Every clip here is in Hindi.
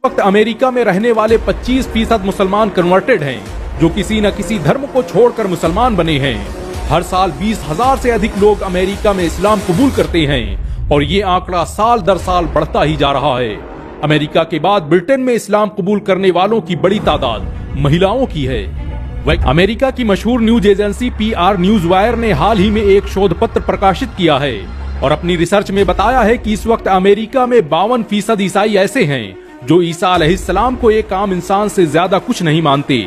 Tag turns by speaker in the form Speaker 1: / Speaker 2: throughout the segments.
Speaker 1: वक्त अमेरिका में रहने वाले 25% मुसलमान कन्वर्टेड हैं, जो किसी न किसी धर्म को छोड़कर मुसलमान बने हैं। हर साल 20,000 से अधिक लोग अमेरिका में इस्लाम कबूल करते हैं और ये आंकड़ा साल दर साल बढ़ता ही जा रहा है। अमेरिका के बाद ब्रिटेन में इस्लाम कबूल करने वालों की बड़ी तादाद महिलाओं की है। अमेरिका की मशहूर news agency PR news wire ने हाल ही में एक शोध पत्र प्रकाशित किया है और अपनी रिसर्च में बताया है कि इस वक्त अमेरिका में 52% ईसाई ऐसे हैं जो ईसा अलैहिस्सलाम को एक आम इंसान से ज्यादा कुछ नहीं मानते।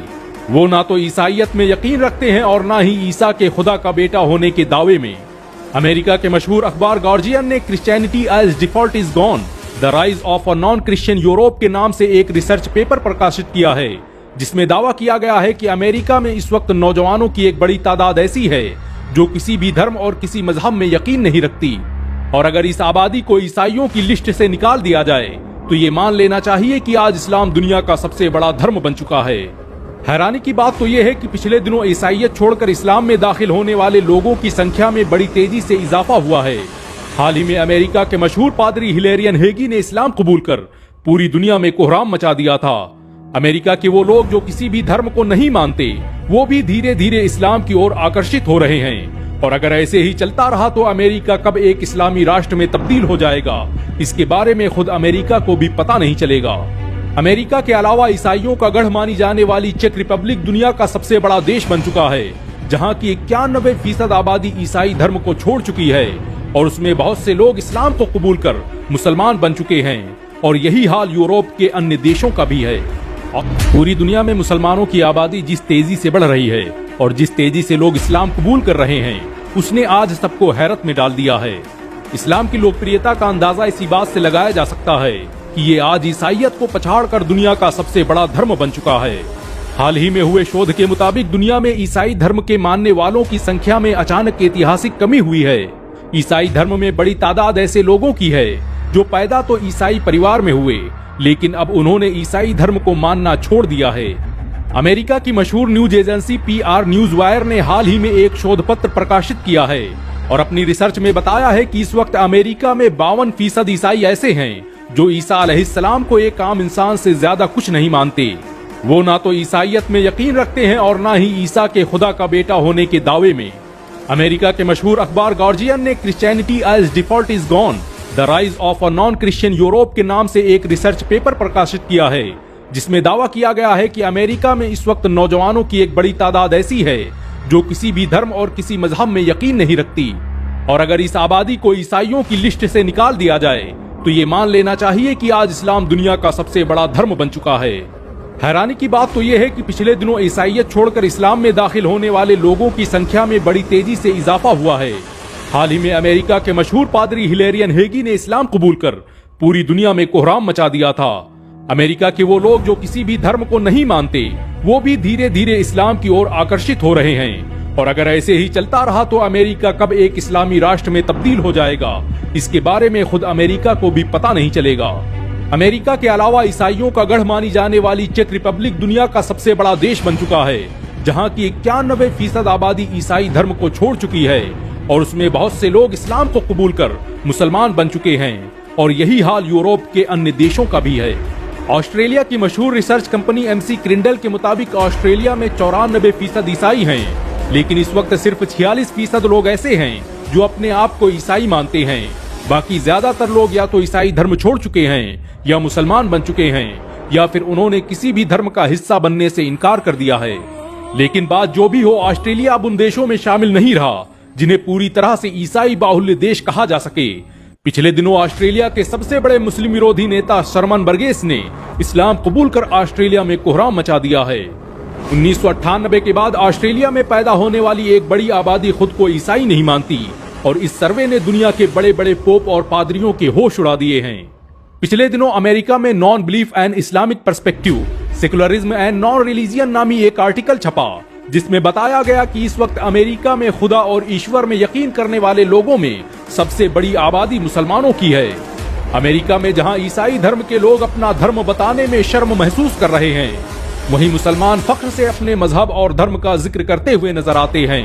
Speaker 1: वो ना तो ईसाइयत में यकीन रखते हैं और ना ही ईसा के खुदा का बेटा होने के दावे में। अमेरिका के मशहूर अखबार गार्जियन ने Christianity as default is gone, the rise of a non Christian Europe के नाम से एक रिसर्च पेपर प्रकाशित किया है, जिसमें दावा किया गया है कि अमेरिका में इस वक्त नौजवानों की एक बड़ी तादाद ऐसी है जो किसी भी धर्म और किसी मजहब में यकीन नहीं रखती। और अगर इस आबादी को ईसाइयों की लिस्ट से निकाल दिया जाए तो ये मान लेना चाहिए कि आज इस्लाम दुनिया का सबसे बड़ा धर्म बन चुका है। हैरानी की बात तो यह है कि पिछले दिनों ईसाइयत छोड़कर इस्लाम में दाखिल होने वाले लोगों की संख्या में बड़ी तेजी से इजाफा हुआ है। हाल ही में अमेरिका के मशहूर पादरी हिलेरियन हेगी ने इस्लाम कबूल कर पूरी दुनिया में कोहराम मचा दिया था। अमेरिका के वो लोग जो किसी भी धर्म को नहीं मानते, वो भी धीरे धीरे इस्लाम की ओर आकर्षित हो रहे हैं। और अगर ऐसे ही चलता रहा तो अमेरिका कब एक इस्लामी राष्ट्र में तब्दील हो जाएगा, इसके बारे में खुद अमेरिका को भी पता नहीं चलेगा। अमेरिका के अलावा ईसाइयों का गढ़ मानी जाने वाली चेक रिपब्लिक दुनिया का सबसे बड़ा देश बन चुका है, जहाँ की 91% आबादी ईसाई धर्म को छोड़ चुकी है और उसमें बहुत से लोग इस्लाम को कबूल कर मुसलमान बन चुके हैं। और यही हाल यूरोप के अन्य देशों का भी है। पूरी दुनिया में मुसलमानों की आबादी जिस तेजी से बढ़ रही है और जिस तेजी से लोग इस्लाम कबूल कर रहे हैं, उसने आज सबको हैरत में डाल दिया है। इस्लाम की लोकप्रियता का अंदाजा इसी बात से लगाया जा सकता है कि ये आज ईसाइयत को पछाड़कर दुनिया का सबसे बड़ा धर्म बन चुका है। हाल ही में हुए शोध के मुताबिक दुनिया में ईसाई धर्म के मानने वालों की संख्या में अचानक ऐतिहासिक कमी हुई है। ईसाई धर्म में बड़ी तादाद ऐसे लोगों की है जो पैदा तो ईसाई परिवार में हुए, लेकिन अब उन्होंने ईसाई धर्म को मानना छोड़ दिया है। अमेरिका की मशहूर news agency PR news wire ने हाल ही में एक शोध पत्र प्रकाशित किया है और अपनी रिसर्च में बताया है कि इस वक्त अमेरिका में 52% ईसाई ऐसे हैं जो ईसा अलैहिस्सलाम को एक आम इंसान से ज्यादा कुछ नहीं मानते। वो ना तो ईसाइयत में यकीन रखते हैं और ना ही ईसा के खुदा का बेटा होने के दावे में। अमेरिका के मशहूर अखबार गार्जियन ने Christianity as default is gone, the rise of a non Christian Europe के नाम से एक रिसर्च पेपर प्रकाशित किया है, जिसमें दावा किया गया है कि अमेरिका में इस वक्त नौजवानों की एक बड़ी तादाद ऐसी है जो किसी भी धर्म और किसी मजहब में यकीन नहीं रखती। और अगर इस आबादी को ईसाइयों की लिस्ट से निकाल दिया जाए तो ये मान लेना चाहिए कि आज इस्लाम दुनिया का सबसे बड़ा धर्म बन चुका है। हैरानी की बात तो यह है कि पिछले दिनों ईसाइयत छोड़कर इस्लाम में दाखिल होने वाले लोगों की संख्या में बड़ी तेजी से इजाफा हुआ है। हाल ही में अमेरिका के मशहूर पादरी हिलेरियन हेगी ने इस्लाम कबूल कर पूरी दुनिया में कोहराम मचा दिया था। अमेरिका के वो लोग जो किसी भी धर्म को नहीं मानते, वो भी धीरे धीरे इस्लाम की ओर आकर्षित हो रहे हैं। और अगर ऐसे ही चलता रहा तो अमेरिका कब एक इस्लामी राष्ट्र में तब्दील हो जाएगा, इसके बारे में खुद अमेरिका को भी पता नहीं चलेगा। अमेरिका के अलावा ईसाइयों का गढ़ मानी जाने वाली चेक रिपब्लिक दुनिया का सबसे बड़ा देश बन चुका है, जहाँ की 91% आबादी ईसाई धर्म को छोड़ चुकी है और उसमें बहुत से लोग इस्लाम को कबूल कर मुसलमान बन चुके हैं। और यही हाल यूरोप के अन्य देशों का भी है। ऑस्ट्रेलिया की मशहूर रिसर्च कंपनी MC क्रिंडल के मुताबिक ऑस्ट्रेलिया में 94% ईसाई हैं, लेकिन इस वक्त सिर्फ 46% लोग ऐसे हैं जो अपने आप को ईसाई मानते हैं। बाकी ज्यादातर लोग या तो ईसाई धर्म छोड़ चुके हैं या मुसलमान बन चुके हैं या फिर उन्होंने किसी भी धर्म का हिस्सा बनने से इनकार कर दिया है। लेकिन बात जो भी हो, ऑस्ट्रेलिया अब उन देशों में शामिल नहीं रहा जिन्हें पूरी तरह से ईसाई बाहुल्य देश कहा जा सके। पिछले दिनों ऑस्ट्रेलिया के सबसे बड़े मुस्लिम विरोधी नेता शर्मन बर्गेस ने इस्लाम कबूल कर ऑस्ट्रेलिया में कोहराम मचा दिया है। 1998 के बाद ऑस्ट्रेलिया में पैदा होने वाली एक बड़ी आबादी खुद को ईसाई नहीं मानती और इस सर्वे ने दुनिया के बड़े बड़े पोप और पादरियों के होश उड़ा दिए हैं। पिछले दिनों अमेरिका में non belief and Islamic perspective, secularism and non religion नामी एक आर्टिकल छपा, जिसमें बताया गया कि इस वक्त अमेरिका में खुदा और ईश्वर में यकीन करने वाले लोगों में सबसे बड़ी आबादी मुसलमानों की है। अमेरिका में जहां ईसाई धर्म के लोग अपना धर्म बताने में शर्म महसूस कर रहे हैं, वहीं मुसलमान फख्र से अपने मजहब और धर्म का जिक्र करते हुए नजर आते हैं।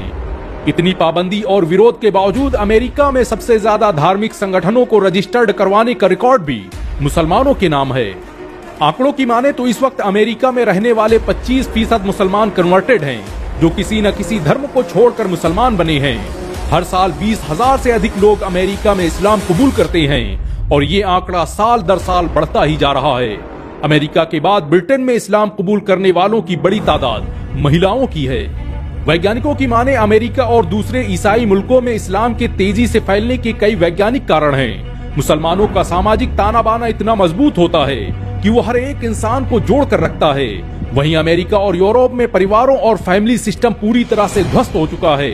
Speaker 1: इतनी पाबंदी और विरोध के बावजूद अमेरिका में सबसे ज्यादा धार्मिक संगठनों को रजिस्टर्ड करवाने का रिकॉर्ड भी मुसलमानों के नाम है। आंकड़ों की माने तो इस वक्त अमेरिका में रहने वाले 25% मुसलमान कन्वर्टेड हैं, जो किसी न किसी धर्म को छोड़कर मुसलमान बने हैं। हर साल 20,000 से अधिक लोग अमेरिका में इस्लाम कबूल करते हैं और ये आंकड़ा साल दर साल बढ़ता ही जा रहा है। अमेरिका के बाद ब्रिटेन में इस्लाम कबूल करने वालों की बड़ी तादाद महिलाओं की है। वैज्ञानिकों की माने अमेरिका और दूसरे ईसाई मुल्कों में इस्लाम के तेजी से फैलने के कई वैज्ञानिक कारण हैं। मुसलमानों का सामाजिक ताना बाना इतना मजबूत होता है कि वो हर एक इंसान को जोड़ कर रखता है। वहीं अमेरिका और यूरोप में परिवारों और फैमिली सिस्टम पूरी तरह से ध्वस्त हो चुका है।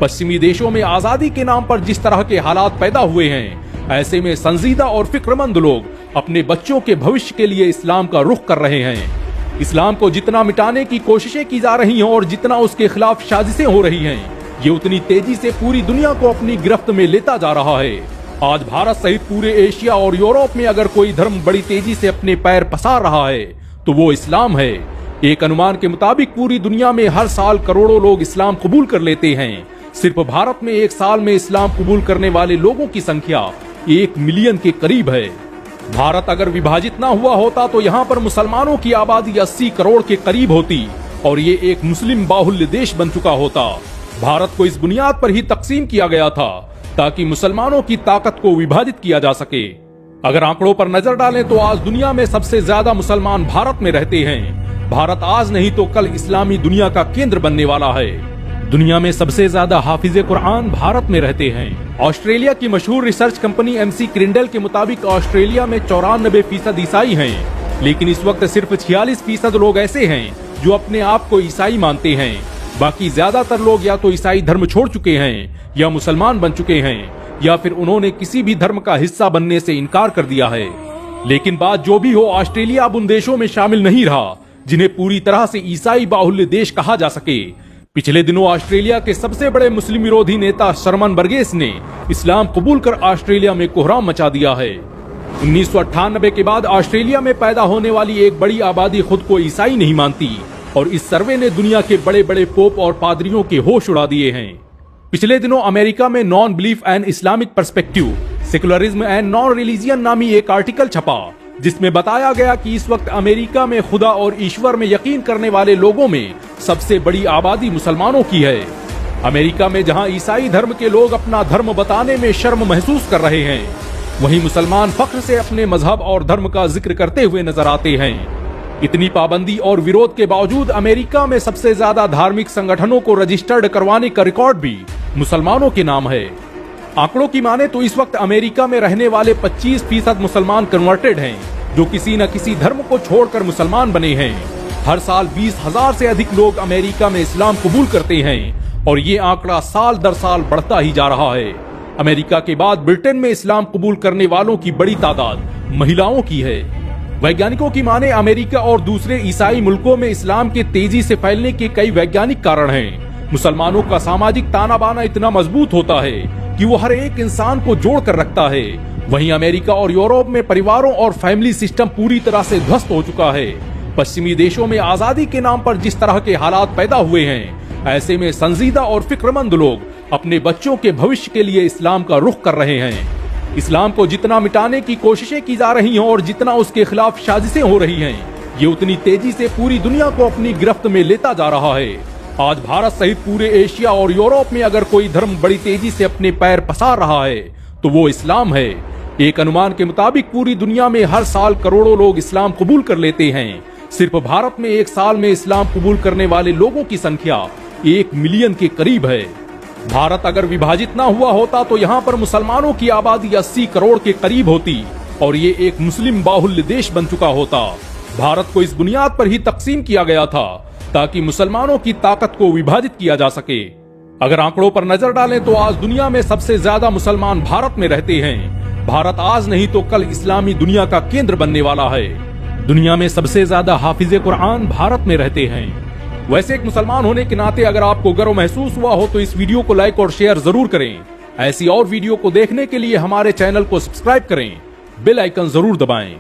Speaker 1: पश्चिमी देशों में आजादी के नाम पर जिस तरह के हालात पैदा हुए हैं, ऐसे में संजीदा और फिक्रमंद लोग अपने बच्चों के भविष्य के लिए इस्लाम का रुख कर रहे हैं। इस्लाम को जितना मिटाने की कोशिशें की जा रही हैं और जितना उसके खिलाफ साजिशें हो रही हैं, ये उतनी तेजी से पूरी दुनिया को अपनी गिरफ्त में लेता जा रहा है। आज भारत सहित पूरे एशिया और यूरोप में अगर कोई धर्म बड़ी तेजी से अपने पैर पसार रहा है तो वो इस्लाम है। एक अनुमान के मुताबिक पूरी दुनिया में हर साल करोड़ों लोग इस्लाम कबूल कर लेते हैं। सिर्फ भारत में एक साल में इस्लाम कबूल करने वाले लोगों की संख्या 1 मिलियन के करीब है। भारत अगर विभाजित ना हुआ होता तो यहाँ पर मुसलमानों की आबादी 80 करोड़ के करीब होती और ये एक मुस्लिम बाहुल्य देश बन चुका होता। भारत को इस बुनियाद पर ही तकसीम किया गया था ताकि मुसलमानों की ताकत को विभाजित किया जा सके। अगर आंकड़ों पर नजर डालें तो आज दुनिया में सबसे ज्यादा मुसलमान भारत में रहते हैं। भारत आज नहीं तो कल इस्लामी दुनिया का केंद्र बनने वाला है। दुनिया में सबसे ज्यादा हाफिजे कुरान भारत में रहते हैं। ऑस्ट्रेलिया की मशहूर रिसर्च कंपनी MC क्रिंडल के मुताबिक ऑस्ट्रेलिया में 94% ईसाई हैं, लेकिन इस वक्त सिर्फ 46% लोग ऐसे हैं जो अपने आप को ईसाई मानते हैं। बाकी ज्यादातर लोग या तो ईसाई धर्म छोड़ चुके हैं या मुसलमान बन चुके हैं या फिर उन्होंने किसी भी धर्म का हिस्सा बनने से इनकार कर दिया है। लेकिन बात जो भी हो, ऑस्ट्रेलिया अब उन देशों में शामिल नहीं रहा जिन्हें पूरी तरह से ईसाई बाहुल्य देश कहा जा सके। पिछले दिनों ऑस्ट्रेलिया के सबसे बड़े मुस्लिम विरोधी नेता शर्मन बर्गेस ने इस्लाम कबूल कर ऑस्ट्रेलिया में कोहराम मचा दिया है। 1998 के बाद ऑस्ट्रेलिया में पैदा होने वाली एक बड़ी आबादी खुद को ईसाई नहीं मानती और इस सर्वे ने दुनिया के बड़े बड़े पोप और पादरियों के होश उड़ा दिए हैं। पिछले दिनों अमेरिका में non belief and Islamic perspective, secularism and non religion नामी एक आर्टिकल छपा जिसमें बताया गया कि इस वक्त अमेरिका में खुदा और ईश्वर में यकीन करने वाले लोगों में सबसे बड़ी आबादी मुसलमानों की है। अमेरिका में जहां ईसाई धर्म के लोग अपना धर्म बताने में शर्म महसूस कर रहे हैं, वहीं मुसलमान फख्र से अपने मजहब और धर्म का जिक्र करते हुए नजर आते हैं। इतनी पाबंदी और विरोध के बावजूद अमेरिका में सबसे ज्यादा धार्मिक संगठनों को रजिस्टर्ड करवाने का रिकॉर्ड भी मुसलमानों के नाम है। आंकड़ों की माने तो इस वक्त अमेरिका में रहने वाले 25% मुसलमान कन्वर्टेड हैं, जो किसी न किसी धर्म को छोड़कर मुसलमान बने हैं। हर साल 20,000 से अधिक लोग अमेरिका में इस्लाम कबूल करते हैं और ये आंकड़ा साल दर साल बढ़ता ही जा रहा है। अमेरिका के बाद ब्रिटेन में इस्लाम कबूल करने वालों की बड़ी तादाद महिलाओं की है। वैज्ञानिकों की माने अमेरिका और दूसरे ईसाई मुल्कों में इस्लाम के तेजी से फैलने के कई वैज्ञानिक कारण हैं। मुसलमानों का सामाजिक ताना बाना इतना मजबूत होता है कि वो हर एक इंसान को जोड़ कर रखता है। वहीं अमेरिका और यूरोप में परिवारों और फैमिली सिस्टम पूरी तरह से ध्वस्त हो चुका है। पश्चिमी देशों में आजादी के नाम पर जिस तरह के हालात पैदा हुए हैं, ऐसे में संजीदा और फिक्रमंद लोग अपने बच्चों के भविष्य के लिए इस्लाम का रुख कर रहे हैं। इस्लाम को जितना मिटाने की कोशिशें की जा रही हैं और जितना उसके खिलाफ साजिशें हो रही हैं, ये उतनी तेजी से पूरी दुनिया को अपनी गिरफ्त में लेता जा रहा है। आज भारत सहित पूरे एशिया और यूरोप में अगर कोई धर्म बड़ी तेजी से अपने पैर पसार रहा है तो वो इस्लाम है। एक अनुमान के मुताबिक पूरी दुनिया में हर साल करोड़ों लोग इस्लाम कबूल कर लेते हैं। सिर्फ भारत में एक साल में इस्लाम कबूल करने वाले लोगों की संख्या 1 मिलियन के करीब है। भारत अगर विभाजित ना हुआ होता तो यहाँ पर मुसलमानों की आबादी 80 करोड़ के करीब होती और ये एक मुस्लिम बाहुल्य देश बन चुका होता। भारत को इस बुनियाद पर ही तकसीम किया गया था ताकि मुसलमानों की ताकत को विभाजित किया जा सके। अगर आंकड़ों पर नजर डालें तो आज दुनिया में सबसे ज्यादा मुसलमान भारत में रहते हैं। भारत आज नहीं तो कल इस्लामी दुनिया का केंद्र बनने वाला है। दुनिया में सबसे ज्यादा हाफिजे कुरान भारत में रहते हैं। वैसे एक मुसलमान होने के नाते अगर आपको गर्व महसूस हुआ हो तो इस वीडियो को लाइक और शेयर जरूर करें। ऐसी और वीडियो को देखने के लिए हमारे चैनल को सब्सक्राइब करें, बेल आइकन जरूर दबाएं।